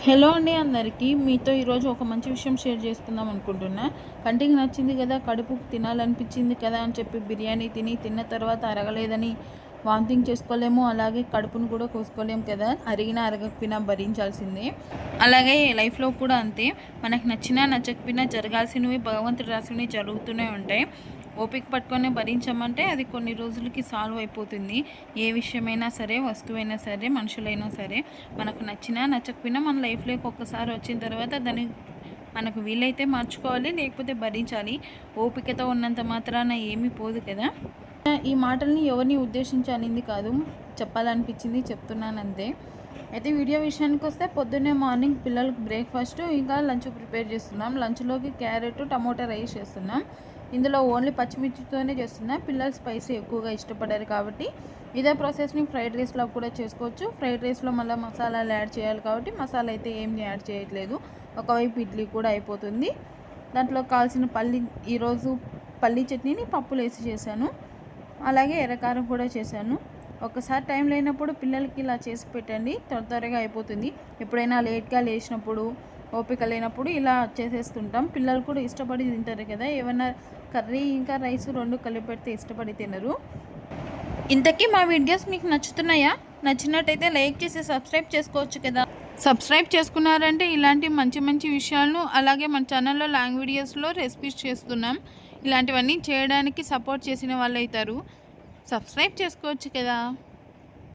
Hello అండి అందరికీ. మీతో ఈరోజు ఒక మంచి విషయం షేర్ చేసుకుందాం అనుకుంటున్నా. కంటికి నచ్చింది కదా, కడుపుకు తినాలనిపించింది కదా అని చెప్పి బిర్యానీ తిన్న తర్వాత అరగలేదని వామిటింగ్ చేసుకోలేము, అలాగే కడుపును కూడా కోసుకోలేము కదా. అరిగినా అరగకపోయినా భరించాల్సిందే. అలాగే లైఫ్లో కూడా అంతే. మనకు నచ్చినా నచ్చకపోయినా జరగాల్సినవి భగవంతుడు రాసినవి జరుగుతూనే ఉంటాయి. ఓపిక పట్టుకొని భరించమంటే అది కొన్ని రోజులకి సాల్వ్ అయిపోతుంది. ఏ విషయమైనా సరే, వస్తువైనా సరే, మనుషులైనా సరే, మనకు నచ్చినా నచ్చకపోయినా మన లైఫ్లోకి ఒక్కసారి వచ్చిన తర్వాత దాన్ని మనకు వీలైతే మార్చుకోవాలి, లేకపోతే భరించాలి. ఓపికతో ఉన్నంత మాత్రాన ఏమీ పోదు కదా. ఈ మాటల్ని ఎవరిని ఉద్దేశించి అనింది కాదు, చెప్పాలనిపించింది చెప్తున్నాను అంతే. అయితే వీడియో విషయానికి వస్తే పొద్దున్నే మార్నింగ్ పిల్లలకు బ్రేక్ఫాస్ట్ ఇంకా లంచ్ ప్రిపేర్ చేస్తున్నాం. లంచ్లోకి క్యారెట్ టమోటా రైస్ చేస్తున్నాం. ఇందులో ఓన్లీ పచ్చిమిర్చితోనే చేస్తున్నా. పిల్లలు స్పైసీ ఎక్కువగా ఇష్టపడారు కాబట్టి ఇదే ప్రాసెస్ని ఫ్రైడ్ రైస్లో కూడా చేసుకోవచ్చు. ఫ్రైడ్ రైస్లో మళ్ళీ మసాలాలు యాడ్ చేయాలి కాబట్టి మసాలా అయితే ఏమి యాడ్ చేయట్లేదు. ఒకవైపు ఇడ్లీ కూడా అయిపోతుంది. దాంట్లో కావాల్సిన ఈరోజు పల్లీ చట్నీని పప్పులు వేసి చేశాను. అలాగే ఎర్రకారం కూడా చేశాను. ఒకసారి టైం లేనప్పుడు పిల్లలకి ఇలా చేసి పెట్టండి, త్వరగా అయిపోతుంది. ఎప్పుడైనా లేట్గా లేచినప్పుడు, ఓపిక లేనప్పుడు ఇలా చేసేస్తుంటాం. పిల్లలు కూడా ఇష్టపడి తింటారు కదా. ఏమైనా కర్రీ ఇంకా రైస్ రెండు కలిపి పెడితే ఇష్టపడి తినరు. ఇంతకీ మా వీడియోస్ మీకు నచ్చుతున్నాయా? నచ్చినట్టయితే లైక్ చేసి సబ్స్క్రైబ్ చేసుకోవచ్చు కదా. సబ్స్క్రైబ్ చేసుకున్నారంటే ఇలాంటి మంచి మంచి విషయాలను, అలాగే మన ఛానల్లో లాంగ్ వీడియోస్లో రెసిపీస్ చేస్తున్నాం. ఇలాంటివన్నీ చేయడానికి సపోర్ట్ చేసిన వాళ్ళు అవుతారు. సబ్స్క్రైబ్ చేసుకోవచ్చు కదా.